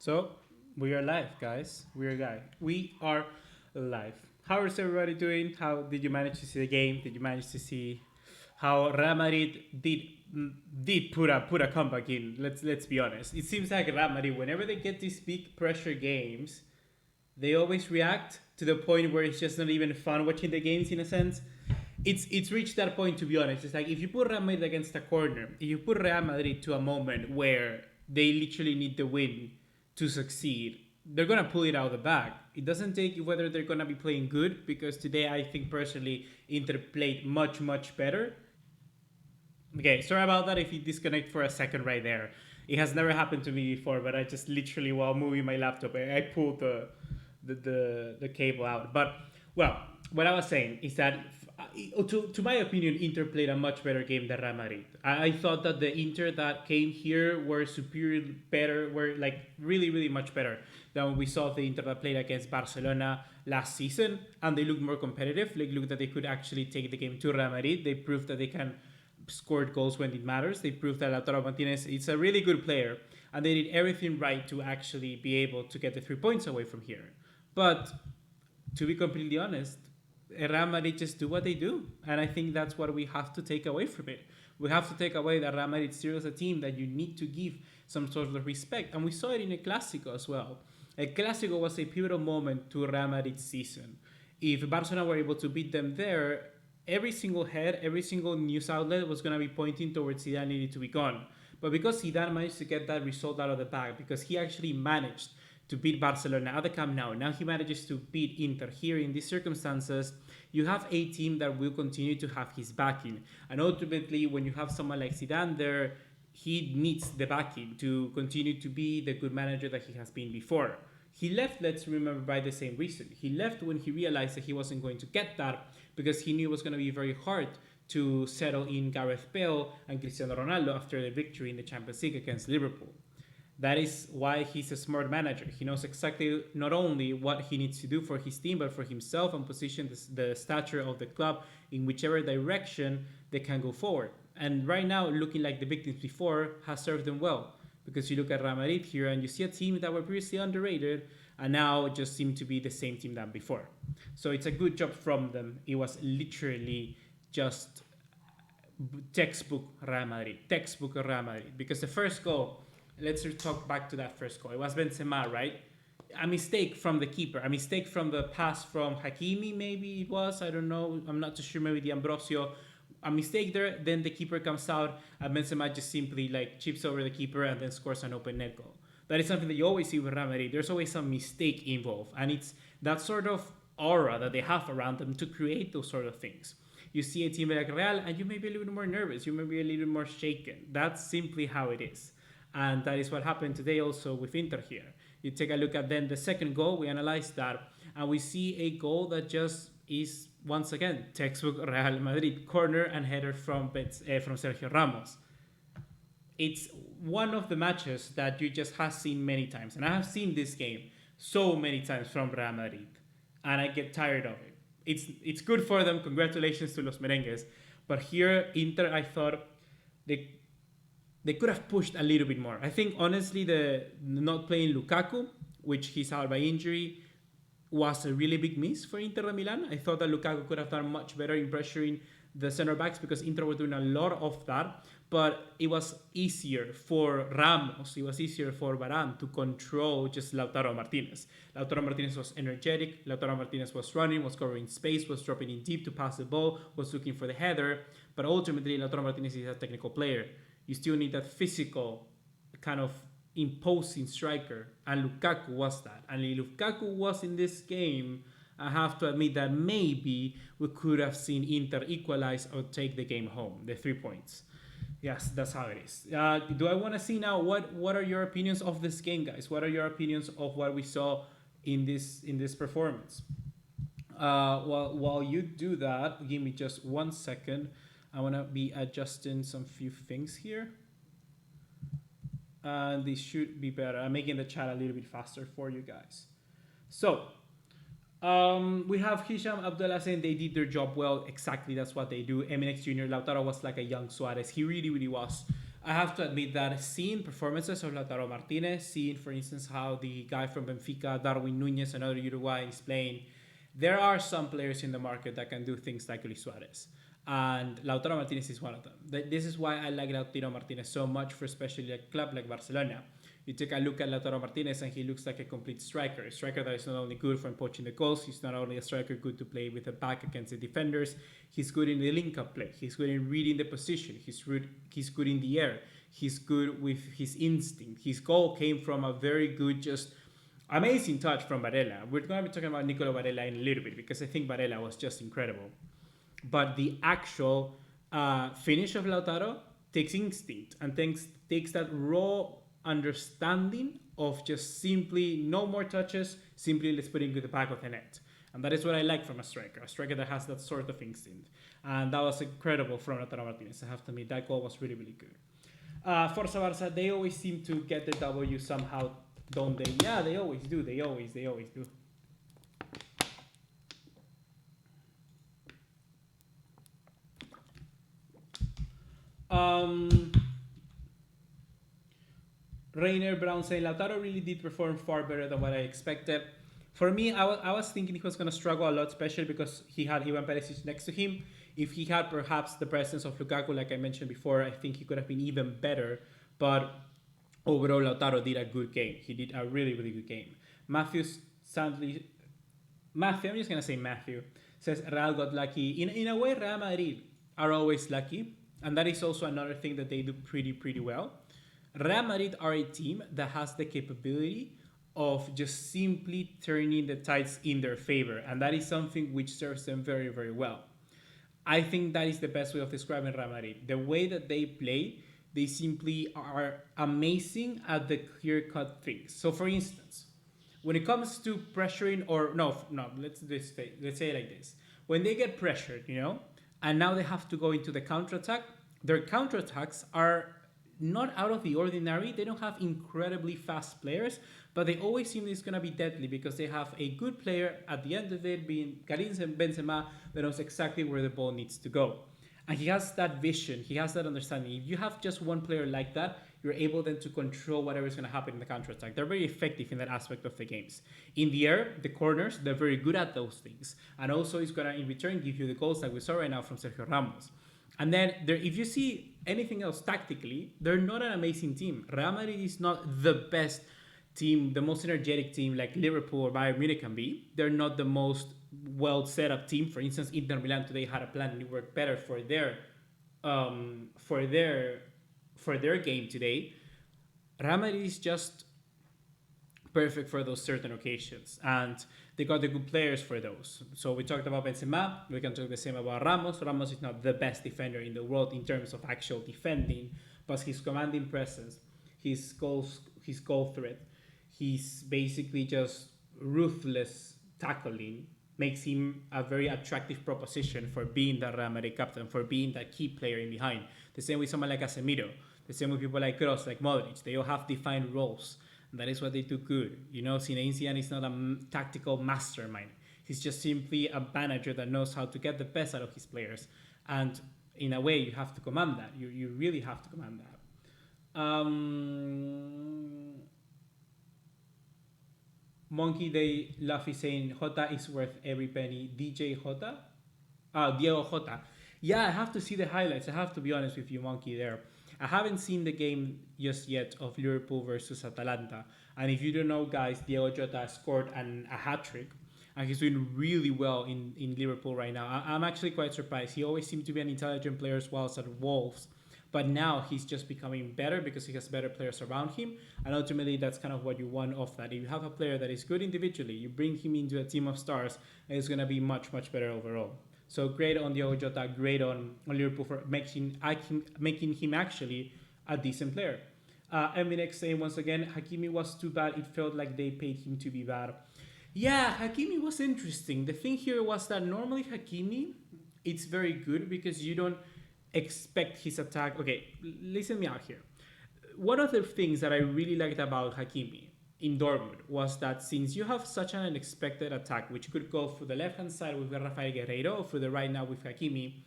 So we are live, guys. We are live. How is everybody doing? How did you manage to see the game? Did you manage to see how Real Madrid did put a comeback in? Let's be honest. It seems like Real Madrid, whenever they get these big pressure games, they always react to the point where it's just not even fun watching the games in a sense. It's reached that point, to be honest. It's like if you put Real Madrid against a corner, if you put Real Madrid to a moment where they literally need the win to succeed, they're gonna pull it out of the bag. It doesn't take whether they're gonna be playing good, because today I think personally Inter played much better. Okay, sorry about that if you disconnect for a second right there. It has never happened to me before, but I just literally, while moving my laptop, I pulled the cable out. But well, what I was saying is that to my opinion, Inter played a much better game than Real Madrid. I thought that the Inter that came here were superior, better, were like really much better than we saw the Inter that played against Barcelona last season, and they looked more competitive. Like, looked that they could actually take the game to Real Madrid. They proved that they can score goals when it matters. They proved that Lautaro Martinez is a really good player, and they did everything right to actually be able to get the 3 points away from here. But to be completely honest, Real Madrid just do what they do, and I think that's what we have to take away from it. We have to take away that Real Madrid still is a team that you need to give some sort of respect, and we saw it in a Clásico as well. El Clásico was a pivotal moment to Real Madrid's season. If Barcelona were able to beat them there, every single head, every single news outlet was going to be pointing towards Zidane needed to be gone. But because Zidane managed to get that result out of the bag, because he actually managed to beat Barcelona at the Camp Nou, now he manages to beat Inter here in these circumstances, you have a team that will continue to have his backing. And ultimately, when you have someone like Zidane there, he needs the backing to continue to be the good manager that he has been before. He left, let's remember, by the same reason. He left when he realized that he wasn't going to get that, because he knew it was going to be very hard to settle in Gareth Bale and Cristiano Ronaldo after the victory in the Champions League against Liverpool. That is why he's a smart manager. He knows exactly not only what he needs to do for his team, but for himself, and position the stature of the club in whichever direction they can go forward. And right now, looking like the victims before has served them well, because you look at Real Madrid here and you see a team that were previously underrated and now just seem to be the same team than before. So it's a good job from them. It was literally just textbook Real Madrid, because the first goal, let's talk back to that first goal. It was Benzema, right? A mistake from the keeper, a mistake from the pass from Hakimi, maybe it was, I don't know, I'm not too sure, maybe the Ambrosio, a mistake there, then the keeper comes out, and Benzema just simply like chips over the keeper and then scores an open net goal. That is something that you always see with Real Madrid. There's always some mistake involved, and it's that sort of aura that they have around them to create those sort of things. You see a team like Real, and you may be a little bit more nervous, you may be a little bit more shaken. That's simply how it is. And that is what happened today also with Inter here. You take a look at then the second goal, we analyze that, and we see a goal that just is, once again, textbook Real Madrid, corner and header from Sergio Ramos. It's one of the matches that you just have seen many times, and I have seen this game so many times from Real Madrid, and I get tired of it. It's good for them, congratulations to Los Merengues, but here Inter, I thought they could have pushed a little bit more. I think, honestly, the not playing Lukaku, which he's out by injury, was a really big miss for Inter Milan. I thought that Lukaku could have done much better in pressuring the center backs, because Inter were doing a lot of that. But it was easier for Ramos, it was easier for Varane to control just Lautaro Martinez. Lautaro Martinez was energetic, Lautaro Martinez was running, was covering space, was dropping in deep to pass the ball, was looking for the header. But ultimately, Lautaro Martinez is a technical player. You still need that physical kind of imposing striker, and Lukaku was that. And if Lukaku was in this game, I have to admit that maybe we could have seen Inter equalize or take the game home, the 3 points. Yes, that's how it is. Do I want to see now what are your opinions of this game, guys? What are your opinions of what we saw in this performance? While you do that, give me just 1 second. I want to be adjusting some few things here. And this should be better. I'm making the chat a little bit faster for you guys. So, we have Hisham Abdullah saying they did their job well. Exactly, that's what they do. MNX Jr. Lautaro was like a young Suarez. He really was. I have to admit that seeing performances of Lautaro Martinez, seeing, for instance, how the guy from Benfica, Darwin Nunez, another Uruguay, is playing, there are some players in the market that can do things like Luis Suarez. And Lautaro Martinez is one of them. This is why I like Lautaro Martinez so much, for especially a club like Barcelona. You take a look at Lautaro Martinez and he looks like a complete striker. A striker that is not only good for poaching the goals, he's not only a striker good to play with the back against the defenders, he's good in the link-up play, he's good in reading the position, he's good in the air, he's good with his instinct. His goal came from a very good, just amazing touch from Varela. We're going to be talking about Nicolo Varela in a little bit because I think Varela was just incredible. But the actual finish of Lautaro takes instinct and takes that raw understanding of just simply no more touches, simply let's put it into the back of the net. And that is what I like from a striker that has that sort of instinct. And that was incredible from Lautaro Martinez. I have to admit, that goal was really, really good. Forza Barça, they always seem to get the W somehow, don't they? Yeah, they always do. They always do. Rainer Brown saying Lautaro really did perform far better than what I expected. For me, I was thinking he was going to struggle a lot, especially because he had Ivan Perisic next to him. If he had perhaps the presence of Lukaku, like I mentioned before, I think he could have been even better. But overall, Lautaro did a good game. He did a really, really good game. Matthew, I'm just going to say Matthew, says Real got lucky. In a way, Real Madrid are always lucky. And that is also another thing that they do pretty, pretty well. Real Madrid are a team that has the capability of just simply turning the tides in their favor. And that is something which serves them very, very well. I think that is the best way of describing Real Madrid. The way that they play, they simply are amazing at the clear-cut things. So, for instance, when it comes to pressuring, let's say it like this. When they get pressured, and now they have to go into the counterattack, their counterattacks are not out of the ordinary. They don't have incredibly fast players, but they always seem it's going to be deadly because they have a good player at the end of it, being Karim Benzema, that knows exactly where the ball needs to go. And he has that vision, he has that understanding. If you have just one player like that, you're able then to control whatever is going to happen in the counterattack. They're very effective in that aspect of the games. In the air, the corners, they're very good at those things. And also it's going to, in return, give you the goals like we saw right now from Sergio Ramos. And then if you see anything else tactically, they're not an amazing team. Real Madrid is not the best team, the most energetic team like Liverpool or Bayern Munich can be. They're not the most well set up team. For instance, Inter Milan today had a plan and it worked better for their game today. Real Madrid is just perfect for those certain occasions, and they got the good players for those. So we talked about Benzema. We can talk the same about Ramos. Ramos is not the best defender in the world in terms of actual defending, but his commanding presence, his goal threat, he's basically just ruthless tackling makes him a very attractive proposition for being the Real Madrid captain, for being that key player in behind. The same with someone like Casemiro, the same with people like Kroos, like Modric. They all have defined roles. And that is what they do good. Zinedine Zidane is not a tactical mastermind. He's just simply a manager that knows how to get the best out of his players. And in a way, you have to command that. You really have to command that. Monkey Day Luffy saying Jota is worth every penny. DJ Jota? Diego Jota. Yeah, I have to see the highlights. I have to be honest with you, Monkey, there. I haven't seen the game just yet of Liverpool versus Atalanta. And if you don't know, guys, Diego Jota scored a hat-trick. And he's doing really well in Liverpool right now. I'm actually quite surprised. He always seemed to be an intelligent player as well as at Wolves. But now he's just becoming better because he has better players around him. And ultimately, that's kind of what you want off that. If you have a player that is good individually, you bring him into a team of stars, and it's going to be much, much better overall. So great on Diogo Jota, great on Liverpool for making him actually a decent player. Eminex saying once again, Hakimi was too bad. It felt like they paid him to be bad. Yeah, Hakimi was interesting. The thing here was that normally Hakimi, it's very good because you don't expect his attack. Okay, listen me out here. One of the things that I really liked about Hakimi in Dortmund was that since you have such an unexpected attack, which could go for the left-hand side with Rafael Guerreiro or for the right now with Hakimi,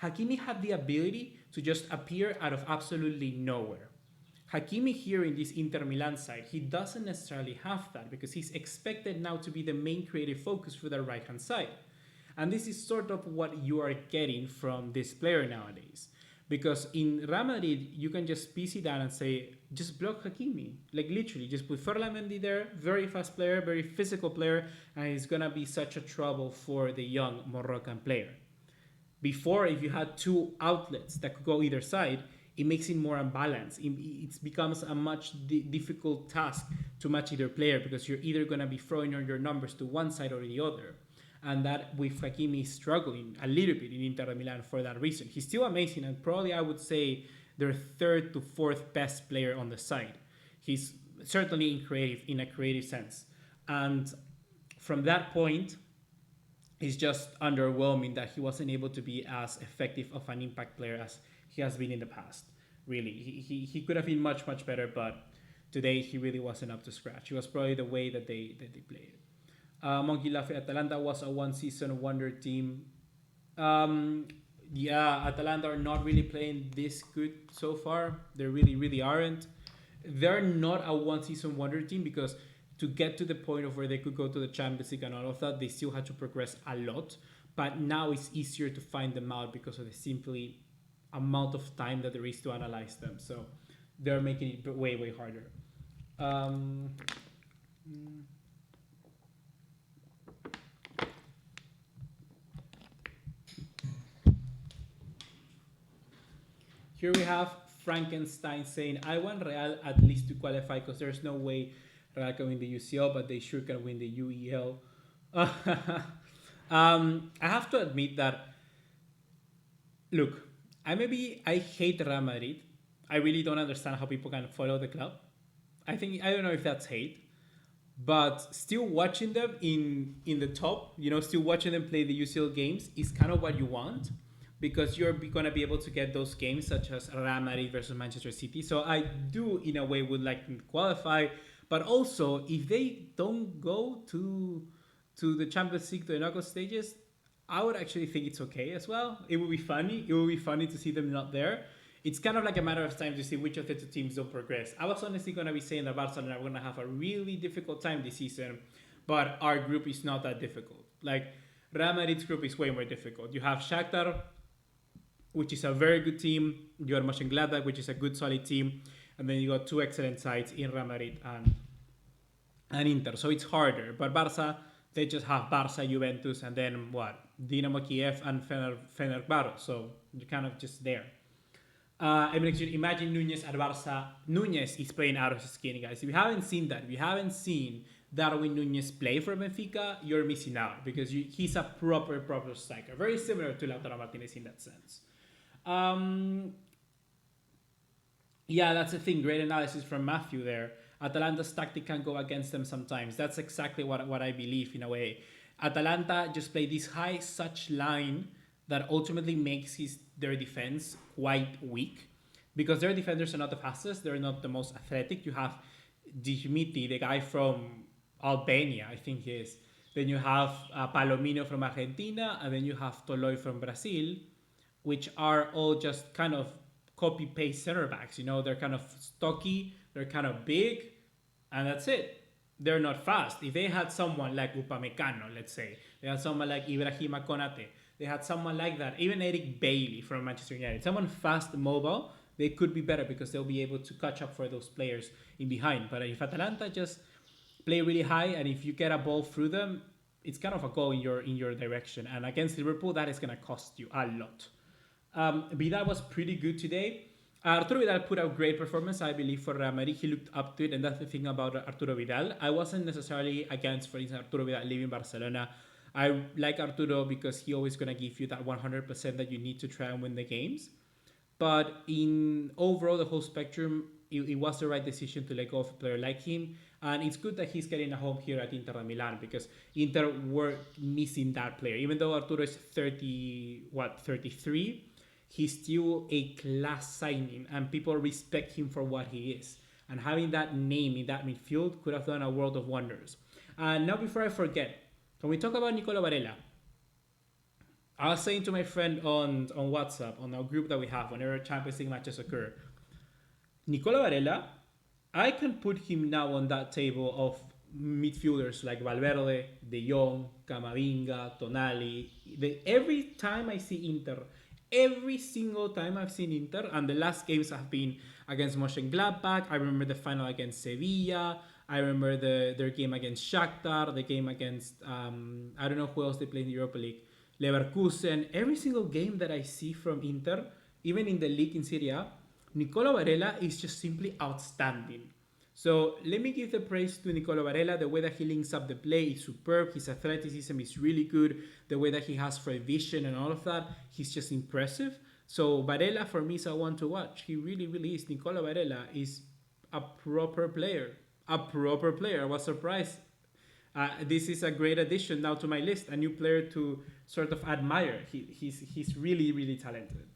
Hakimi had the ability to just appear out of absolutely nowhere. Hakimi here in this Inter Milan side, he doesn't necessarily have that because he's expected now to be the main creative focus for the right hand side. And this is sort of what you are getting from this player nowadays. Because in Real Madrid, you can just piece it down and say, just block Hakimi. Like literally, just put Ferland Mendy there, very fast player, very physical player, and he's going to be such a trouble for the young Moroccan player. Before, if you had two outlets that could go either side, it makes it more unbalanced. It becomes a much difficult task to match either player because you're either going to be throwing all your numbers to one side or the other. And that with Hakimi struggling a little bit in Inter Milan for that reason. He's still amazing and probably I would say their third to fourth best player on the side. He's certainly in a creative sense. And from that point, it's just underwhelming that he wasn't able to be as effective of an impact player as he has been in the past. Really, he could have been much better, but today he really wasn't up to scratch. It was probably the way that they played. Monkey Laffy, Atalanta was a one-season wonder team. Yeah, Atalanta are not really playing this good so far. They really aren't. They're not a one-season wonder team because to get to the point of where they could go to the Champions League and all of that, they still had to progress a lot. But now it's easier to find them out because of the simply amount of time that there is to analyze them. So they're making it way harder. Here we have Frankenstein saying, I want Real at least to qualify because there's no way Real can win the UCL, but they sure can win the UEL. I have to admit that, look, I hate Real Madrid. I really don't understand how people can follow the club. I don't know if that's hate, but still watching them in the top, still watching them play the UCL games is kind of what you want. Because you're going to be able to get those games such as Real Madrid versus Manchester City. So I do, in a way, would like to qualify. But also, if they don't go to the Champions League, to the knockout stages, I would actually think it's okay as well. It would be funny. It would be funny to see them not there. It's kind of like a matter of time to see which of the two teams don't progress. I was honestly going to be saying that Barcelona are going to have a really difficult time this season. But our group is not that difficult. Like, Real Madrid's group is way more difficult. You have Shakhtar, which is a very good team. You got Mönchengladbach, which is a good, solid team. And then you got two excellent sides in Real Madrid and Inter. So it's harder. But Barca, they just have Barca, Juventus, and then what? Dynamo Kiev and Fenerbahce. So you're kind of just there. Imagine Nunez at Barca. Nunez is playing out of his skin, guys. If you haven't seen that, if you haven't seen Darwin Nunez play for Benfica, you're missing out because he's a proper striker. Very similar to Lautaro Martinez in that sense. Yeah, that's the thing. Great analysis from Matthew there. Atalanta's tactic can go against them sometimes. That's exactly what I believe in a way. Atalanta just play this high such line that ultimately makes their defense quite weak because their defenders are not the fastest. They're not the most athletic. You have Dijmiti, the guy from Albania, I think he is. Then you have Palomino from Argentina, and then you have Toloi from Brazil, which are all just kind of copy-paste center backs. They're kind of stocky, they're kind of big, and that's it. They're not fast. If they had someone like Upamecano, let's say, they had someone like Ibrahima Konate, they had someone like that, even Eric Bailey from Manchester United, someone fast, mobile, they could be better because they'll be able to catch up for those players in behind. But if Atalanta just play really high, and if you get a ball through them, it's kind of a goal in your direction. And against Liverpool, that is going to cost you a lot. Vidal was pretty good today. Arturo Vidal put out great performance, I believe, for Real Madrid. He looked up to it, and that's the thing about Arturo Vidal. I wasn't necessarily against, for instance, Arturo Vidal leaving Barcelona. I like Arturo because he always going to give you that 100% that you need to try and win the games. But in overall, the whole spectrum, it was the right decision to let go of a player like him. And it's good that he's getting a home here at Inter Milan because Inter were missing that player. Even though Arturo is 33, he's still a class signing and people respect him for what he is. And having that name in that midfield could have done a world of wonders. And now before I forget, can we talk about Nicolo Varela? I was saying to my friend on WhatsApp, on our group that we have, whenever Champions League matches occur, Nicola Varela, I can put him now on that table of midfielders like Valverde, De Jong, Camavinga, Tonali. Every time I see Inter, every single time I've seen Inter, and the last games have been against Mönchengladbach. I remember the final against Sevilla. I remember their game against Shakhtar, the game against I don't know who else they played in the Europa League, Leverkusen. Every single game that I see from Inter, even in the league in Serie A, Nicola Varela is just simply outstanding. So let me give the praise to Nicola Varela. The way that he links up the play is superb. His athleticism is really good. The way that he has for vision and all of that, he's just impressive. So Varela for me is a one to watch. He really, really is. Nicola Varela is a proper player. A proper player. I was surprised. This is a great addition now to my list. A new player to sort of admire. He's really, really talented.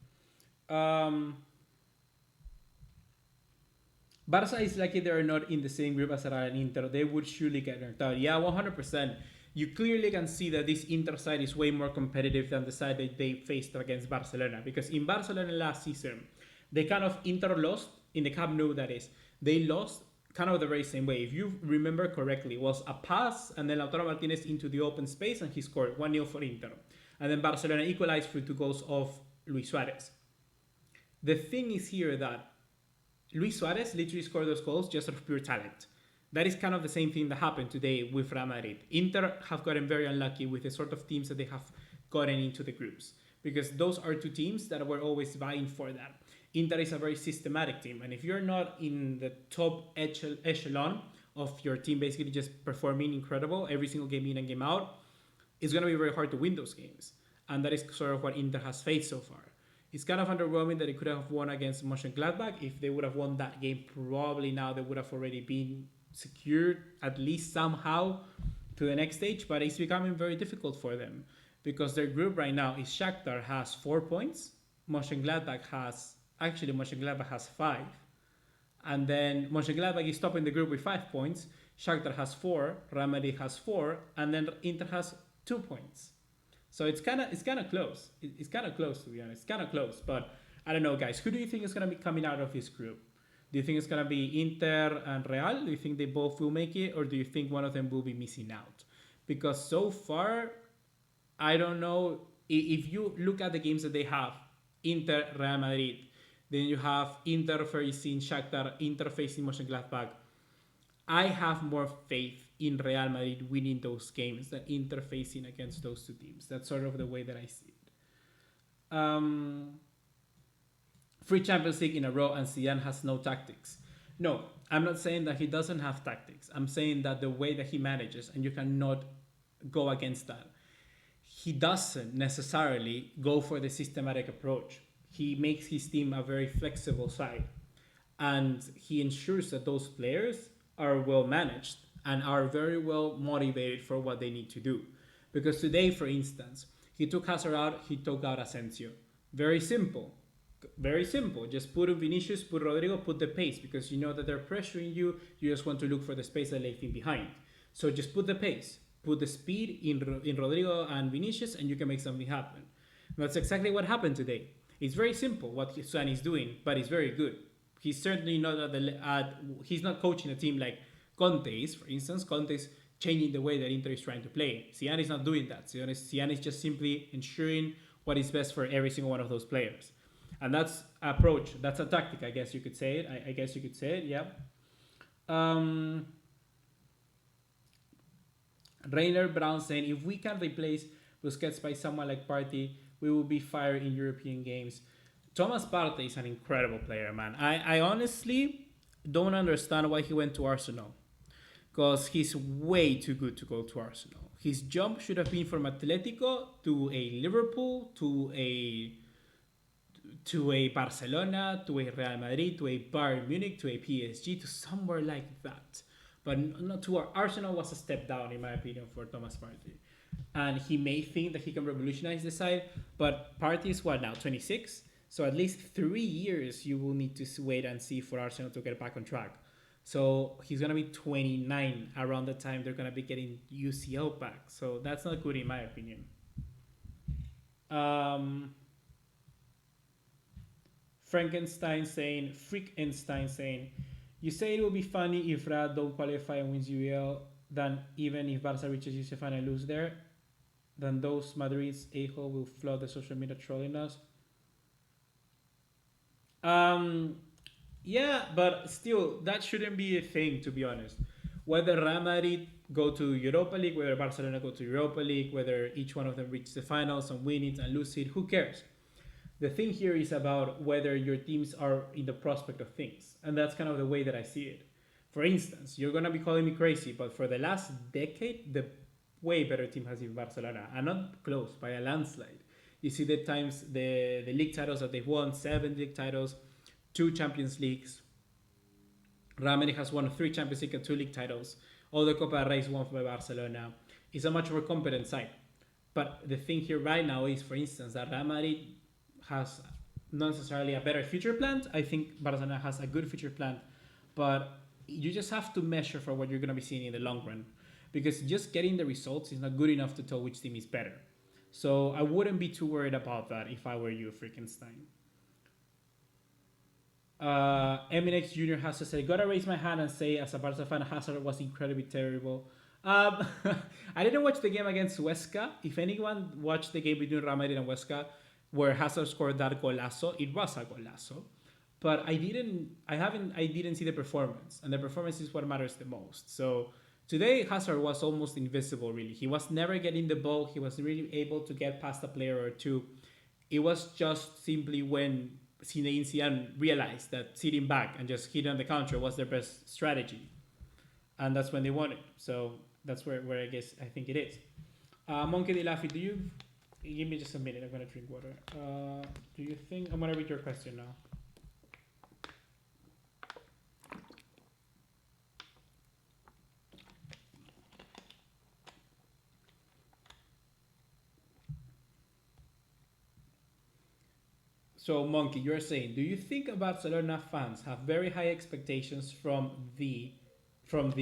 Barca is lucky they are not in the same group as Real and Inter. They would surely get knocked out. Yeah, 100%. You clearly can see that this Inter side is way more competitive than the side that they faced against Barcelona. Because in Barcelona last season, they kind of Inter lost in the Camp Nou. That is, they lost kind of the very same way. If you remember correctly, it was a pass and then Lautaro Martinez into the open space and he scored 1-0 for Inter. And then Barcelona equalized through 2 goals of Luis Suarez. The thing is here that Luis Suarez literally scored those goals just out of pure talent. That is kind of the same thing that happened today with Real Madrid. Inter have gotten very unlucky with the sort of teams that they have gotten into the groups, because those are 2 teams that were always vying for that. Inter is a very systematic team, and if you're not in the top echelon of your team, basically just performing incredible every single game in and game out, it's going to be very hard to win those games. And that is sort of what Inter has faced so far. It's kind of underwhelming that they could have won against Mönchengladbach. If they would have won that game, probably now they would have already been secured at least somehow to the next stage. But it's becoming very difficult for them because their group right now is Shakhtar has 4 points. Mönchengladbach has 5. And then Mönchengladbach is topping the group with 5 points. Shakhtar has 4. Real Madrid has 4. And then Inter has 2 points. So it's kind of close. It's kind of close, to be honest. It's kind of close, but I don't know, guys. Who do you think is going to be coming out of this group? Do you think it's going to be Inter and Real? Do you think they both will make it, or do you think one of them will be missing out? Because so far, I don't know. If you look at the games that they have, Inter, Real Madrid, then you have Inter facing Shakhtar, Inter facing Mönchengladbach. I have more faith in Real Madrid winning those games than interfacing against those 2 teams. That's sort of the way that I see it. 3 Champions League in a row and Zidane has no tactics. No, I'm not saying that he doesn't have tactics. I'm saying that the way that he manages, and you cannot go against that, he doesn't necessarily go for the systematic approach. He makes his team a very flexible side, and he ensures that those players are well managed and are very well motivated for what they need to do. Because today, for instance, he took Hazard out, he took out Asensio. Very simple. Very simple. Just put Vinicius, put Rodrigo, put the pace, because you know that they're pressuring you. You just want to look for the space that they leave behind. So just put the pace, put the speed in Rodrigo and Vinicius, and you can make something happen. That's exactly what happened today. It's very simple what Zidane is doing, but it's very good. He's certainly not he's not coaching a team like Conte is, for instance. Conte is changing the way that Inter is trying to play. Zidane is not doing that. Zidane is just simply ensuring what is best for every single one of those players. And that's approach. That's a tactic, I guess you could say it. I guess you could say it, yeah. Rainer Brown saying, if we can replace Busquets by someone like Partey, we will be fire in European games. Thomas Partey is an incredible player, man. I honestly don't understand why he went to Arsenal, because he's way too good to go to Arsenal. His jump should have been from Atletico to a Liverpool, to a Barcelona, to a Real Madrid, to a Bayern Munich, to a PSG, to somewhere like that. But not to Arsenal was a step down, in my opinion, for Thomas Partey. And he may think that he can revolutionize the side, but Partey is what now, 26? So at least 3 years you will need to wait and see for Arsenal to get back on track. So he's going to be 29 around the time they're going to be getting UCL back. So that's not good in my opinion. Um, Frankenstein saying, you say it will be funny if Rad don't qualify and wins UEL, then even if Barca reaches UCF final and lose there, then those Madrid's a-hole will flood the social media trolling us. Um, yeah, but still, that shouldn't be a thing, to be honest. Whether Real Madrid go to Europa League, whether Barcelona go to Europa League, whether each one of them reach the finals and win it and lose it, who cares? The thing here is about whether your teams are in the prospect of things. And that's kind of the way that I see it. For instance, you're going to be calling me crazy, but for the last decade, the way better team has been Barcelona. And not close, by a landslide. You see the times, the league titles that they've won, 7 league titles, 2 Champions Leagues. Real Madrid has won 3 Champions League and 2 league titles. All the Copa del Rey won by Barcelona. It's a much more competent side. But the thing here right now is, for instance, that Real Madrid has not necessarily a better future plan. I think Barcelona has a good future plan, but you just have to measure for what you're going to be seeing in the long run, because just getting the results is not good enough to tell which team is better. So I wouldn't be too worried about that if I were you, Frankenstein. MNX Junior has to say, gotta raise my hand and say, as a Barca fan, Hazard was incredibly terrible. I didn't watch the game against Huesca. If anyone watched the game between Real Madrid and Huesca, where Hazard scored that golazo, it was a golazo. But I didn't see the performance, and the performance is what matters the most. So today Hazard was almost invisible. Really, he was never getting the ball. He was really able to get past a player or two. It was just simply when Zinedine Zidane realized that sitting back and just hitting on the counter was their best strategy, and that's when they won it. So that's where I think it is. Monkey D. Laffy, do you give me just a minute? I'm gonna drink water. Do you think I'm gonna read your question now? So, Monkey, you're saying, do you think Barcelona fans have very high expectations from the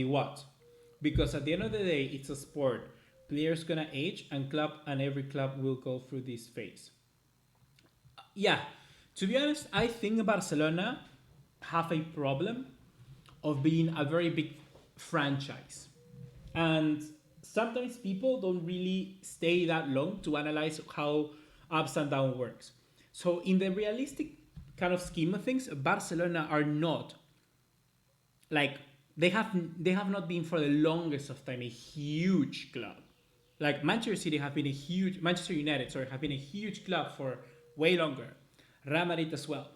what? Because at the end of the day, it's a sport. Players gonna age, and every club will go through this phase. Yeah, to be honest, I think Barcelona have a problem of being a very big franchise, and sometimes people don't really stay that long to analyze how ups and down works. So in the realistic kind of scheme of things, Barcelona are not like they have not been for the longest of time a huge club. Like Manchester United, sorry, have been a huge club for way longer. Real Madrid as well.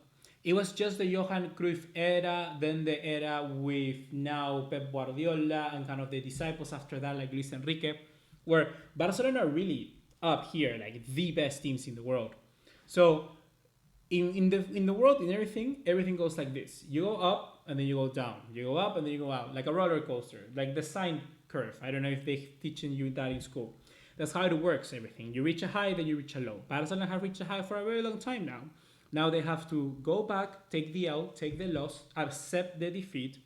It was just the Johan Cruyff era, then the era with now Pep Guardiola and kind of the disciples after that, like Luis Enrique, where Barcelona are really up here, like the best teams in the world. So in the world, in everything goes like this. You go up and then you go down. You go up and then you go out, like a roller coaster, like the sine curve. I don't know if they teaching you that in school. That's how it works. Everything. You reach a high, then you reach a low. Barcelona have reached a high for a very long time now. Now they have to go back, take the L, take the loss, accept the defeat,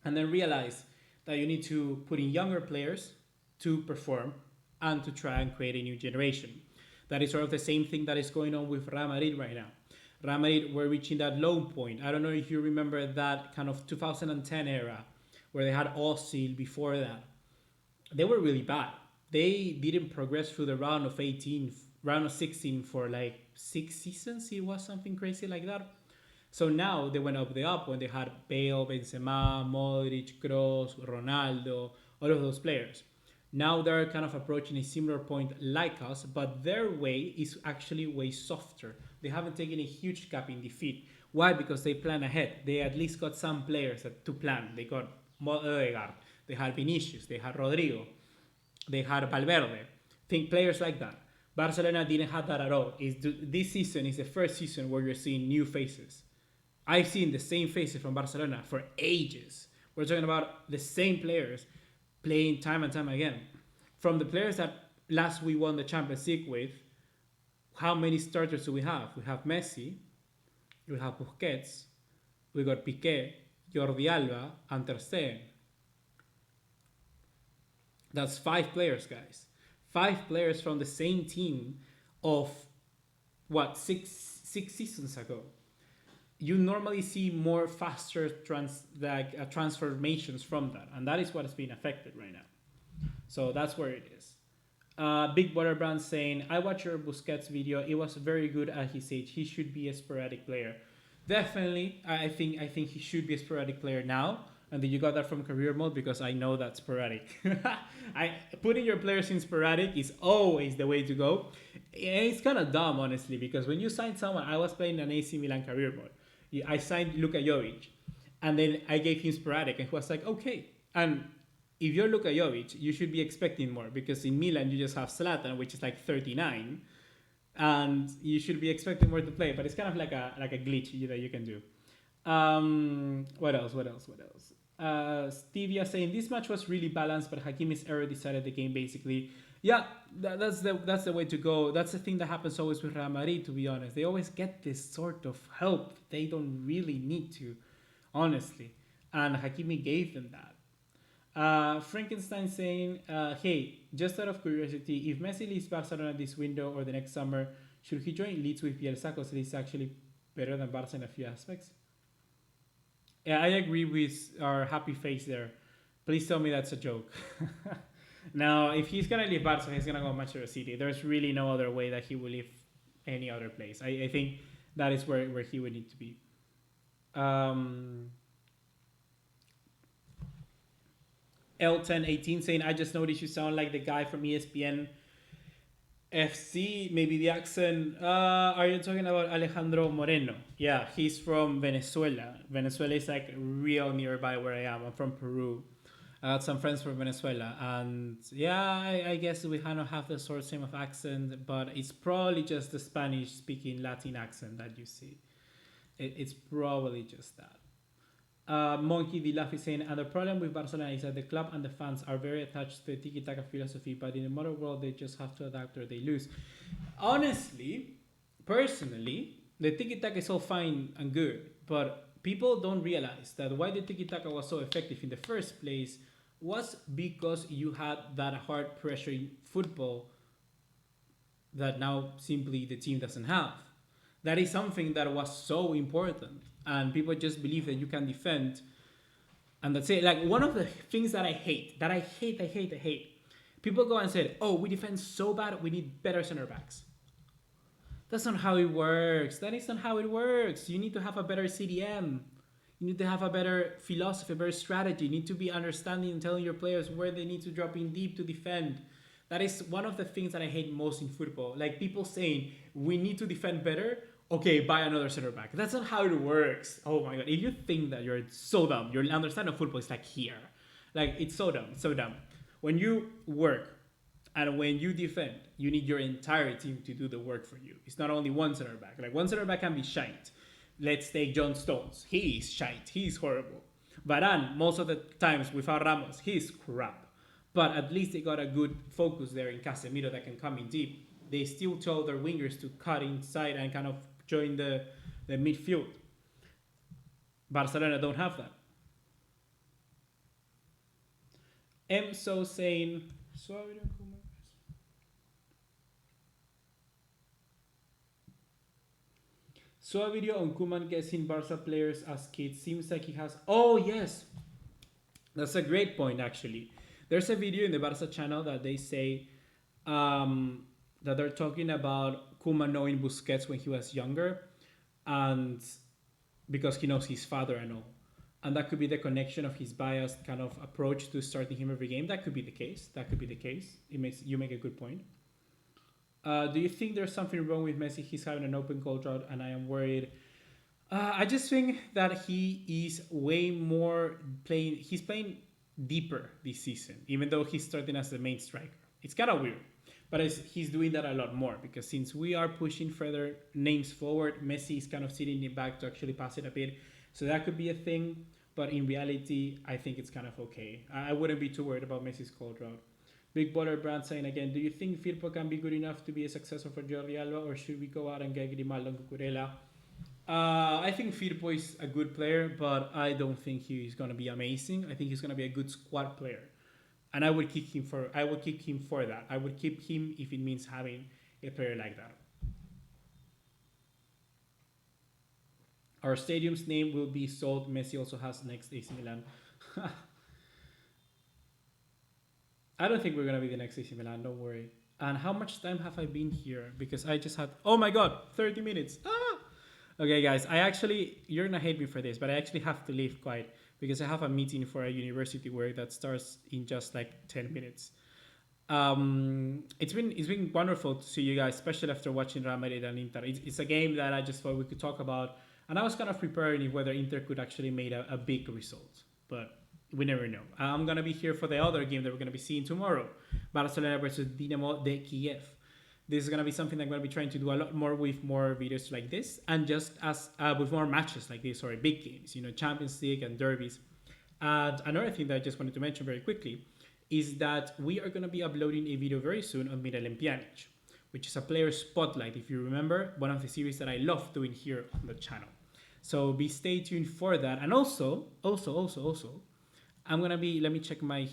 and then realize that you need to put in younger players to perform and to try and create a new generation. That is sort of the same thing that is going on with Real Madrid right now. Real Madrid were reaching that low point. I don't know if you remember that kind of 2010 era where they had Ozil before that. They were really bad. They didn't progress through the round of 16 for like 6 seasons. It was something crazy like that. So now they went up the up when they had Bale, Benzema, Modric, Kroos, Ronaldo, all of those players. Now they're kind of approaching a similar point like us, but their way is actually way softer. They haven't taken a huge gap in defeat. Why? Because they plan ahead. They at least got some players to plan. They got Odegaard, they had Vinicius, they had Rodrigo, they had Valverde. Think players like that. Barcelona didn't have that at all. This season is the first season where you're seeing new faces. I've seen the same faces from Barcelona for ages. We're talking about the same players playing time and time again. From the players that last we won the Champions League with, how many starters do we have? We have Messi, we have Busquets, we got Piqué, Jordi Alba, and Ter Stegen. That's 5 players, guys. 5 players from the same team of what, six seasons ago. You normally see more faster transformations from that, and that is what is being affected right now. So that's where it is. Big Butter Brand saying, I watched your Busquets video. It was very good at his age. He should be a sporadic player. Definitely, I think he should be a sporadic player now. And then you got that from career mode because I know that's sporadic. Putting your players in sporadic is always the way to go. And it's kind of dumb, honestly, because when you sign someone, I was playing an AC Milan career mode. I signed Luka Jovic, and then I gave him sporadic, and he was like, okay. And if you're Luka Jovic, you should be expecting more because in Milan you just have Zlatan, which is like 39, and you should be expecting more to play. But it's kind of like a glitch that you can do. What else? Stevia saying this match was really balanced, but Hakimi's error decided the game basically. Yeah, that's the way to go. That's the thing that happens always with Real Madrid, to be honest. They always get this sort of help they don't really need to, honestly. And Hakimi gave them that. Frankenstein saying, hey, just out of curiosity, if Messi leaves Barcelona this window or the next summer, should he join Leeds with Bielsa because he's actually better than Barca in a few aspects? Yeah, I agree with our happy face there. Please tell me that's a joke. Now, if he's going to leave Barca, he's going to go to Manchester City. There's really no other way that he will leave any other place. I think that is where he would need to be. L1018 saying, I just noticed you sound like the guy from ESPN FC, maybe the accent. Are you talking about Alejandro Moreno? Yeah, he's from Venezuela. Venezuela is like real nearby where I am. I'm from Peru. I got some friends from Venezuela, and yeah, I guess we kind of have the sort of same of accent, but it's probably just the Spanish-speaking Latin accent that you see. It's probably just that. Monkey D. Laugh is saying, and the problem with Barcelona is that the club and the fans are very attached to the tiki-taka philosophy, but in the modern world, they just have to adapt or they lose. Honestly, personally, the tiki-taka is all fine and good, but people don't realize that why the tiki-taka was so effective in the first place was because you had that hard pressure football that now simply the team doesn't have. That is something that was so important, and people just believe that you can defend, and that's it. Like, one of the things that I hate, people go and say, oh, we defend so bad, we need better center backs. That's not how it works. That is not how it works. You need to have a better CDM. You need to have a better philosophy, a better strategy. You need to be understanding and telling your players where they need to drop in deep to defend. That is one of the things that I hate most in football. Like, people saying, we need to defend better. Okay, buy another center back. That's not how it works. Oh my God. If you think that, you're so dumb. Your understanding of football is like here. Like, it's so dumb, so dumb. When you work and when you defend, you need your entire team to do the work for you. It's not only one center back. Like, one center back can be shite. Let's take John Stones. He is shite. He is horrible. Varane, most of the times without Ramos, he's crap. But at least they got a good focus there in Casemiro that can come in deep. They still tell their wingers to cut inside and kind of join the midfield. Barcelona don't have that. Emso saying, saw a video on Koeman guessing Barca players as kids. Seems like he has... Oh, yes. That's a great point, actually. There's a video in the Barca channel that they say that they're talking about Koeman knowing Busquets when he was younger, and because he knows his father and all. And that could be the connection of his biased kind of approach to starting him every game. That could be the case. You make a good point. Do you think there's something wrong with Messi? He's having an open goal drought, and I am worried. I just think that he is way more playing. He's playing deeper this season, even though he's starting as the main striker. It's kind of weird, but he's doing that a lot more because since we are pushing further names forward, Messi is kind of sitting in back to actually pass it a bit. So that could be a thing, but in reality, I think it's kind of okay. I wouldn't be too worried about Messi's goal drought. Big Baller Brand saying again, do you think Firpo can be good enough to be a successor for Jordi Alba, or should we go out and get Grimaldo and Cucurella? I think Firpo is a good player, but I don't think he's going to be amazing. I think he's going to be a good squad player. And I would kick him for that. I would keep him if it means having a player like that. Our stadium's name will be sold. Messi also has next AC Milan. I don't think we're gonna be the next AC Milan. Don't worry. And how much time have I been here? Because I just had, oh my god, 30 minutes. Ah! Okay, guys, you're gonna hate me for this, but I actually have to leave quite because I have a meeting for a university work that starts in just like 10 minutes. It's been wonderful to see you guys, especially after watching Real Madrid and Inter. It's a game that I just thought we could talk about, and I was kind of preparing whether Inter could actually make a big result, but we never know. I'm gonna be here for the other game that we're gonna be seeing tomorrow, Barcelona versus Dinamo de Kiev. This is gonna be something I'm gonna be trying to do a lot more with more videos like this, and just as with more matches like this or big games, Champions League and derbies. And another thing that I just wanted to mention very quickly is that we are gonna be uploading a video very soon on Miralem Pjanic, which is a player spotlight. If you remember, one of the series that I love doing here on the channel. So stay tuned for that. And also, I'm gonna be, let me check my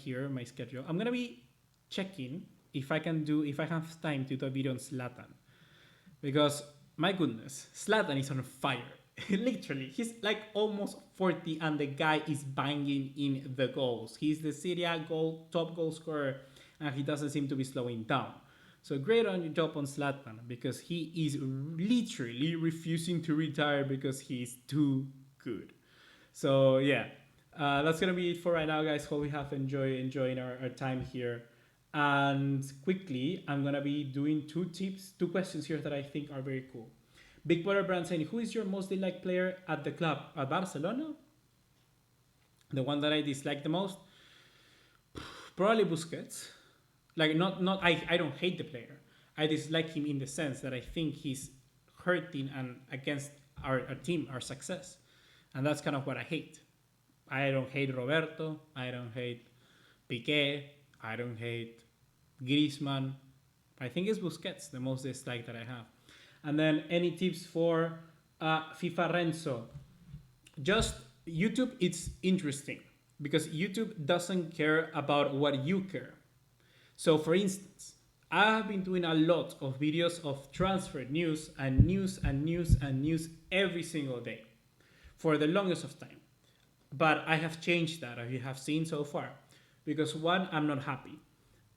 schedule. I'm gonna be checking if I have time to do a video on Zlatan. Because my goodness, Zlatan is on fire. Literally, he's like almost 40 and the guy is banging in the goals. He's the Serie A top goal scorer and he doesn't seem to be slowing down. So great on your job on Zlatan because he is literally refusing to retire because he's too good. So yeah, that's gonna be it for right now, guys. Hope we have enjoying our time here. And quickly, I'm gonna be doing two questions here that I think are very cool. Big Brother Brand saying, who is your most disliked player at the club? At Barcelona? The one that I dislike the most? Probably Busquets. Like, I don't hate the player. I dislike him in the sense that I think he's hurting and against our team, our success. And that's kind of what I hate. I don't hate Roberto. I don't hate Piqué. I don't hate Griezmann. I think it's Busquets, the most dislike that I have. And then any tips for FIFA Renzo? Just YouTube, it's interesting because YouTube doesn't care about what you care. So for instance, I have been doing a lot of videos of transfer news and news every single day for the longest of time. But I have changed that, as you have seen so far, because one, I'm not happy.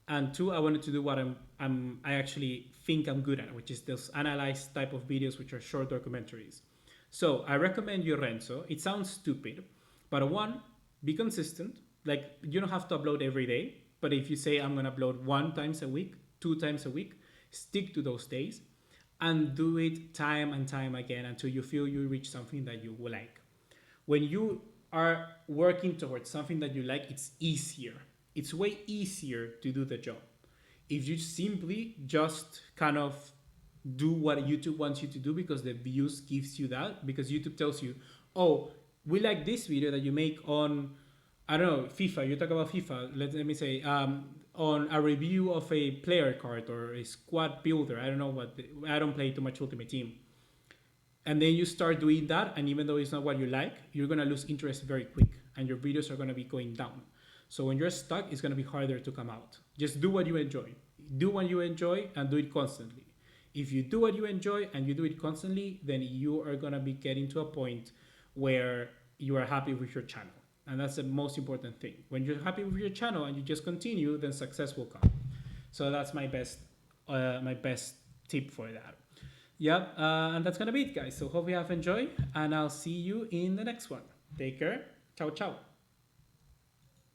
And two, I wanted to do what I actually think I'm good at, which is this analyzed type of videos, which are short documentaries. So I recommend you Renzo. It sounds stupid, but one, be consistent. Like you don't have to upload every day, but if you say I'm gonna upload 1 time a week, 2 times a week, stick to those days and do it time and time again until you feel you reach something that you will like. When you are working towards something that you like, it's easier. It's way easier to do the job. If you simply just kind of do what YouTube wants you to do because the views gives you that, because YouTube tells you, oh, we like this video that you make on, I don't know, FIFA. You talk about FIFA. Let me say, on a review of a player card or a squad builder. I don't know I don't play too much Ultimate Team. And then you start doing that, and even though it's not what you like, you're gonna lose interest very quick, and your videos are gonna be going down. So when you're stuck, it's gonna be harder to come out. Just do what you enjoy. Do what you enjoy and do it constantly. If you do what you enjoy and you do it constantly, then you are gonna be getting to a point where you are happy with your channel. And that's the most important thing. When you're happy with your channel and you just continue, then success will come. So that's my best tip for that. Yeah, and that's gonna be it, guys. So hope you have enjoyed, and I'll see you in the next one. Take care. Ciao, ciao.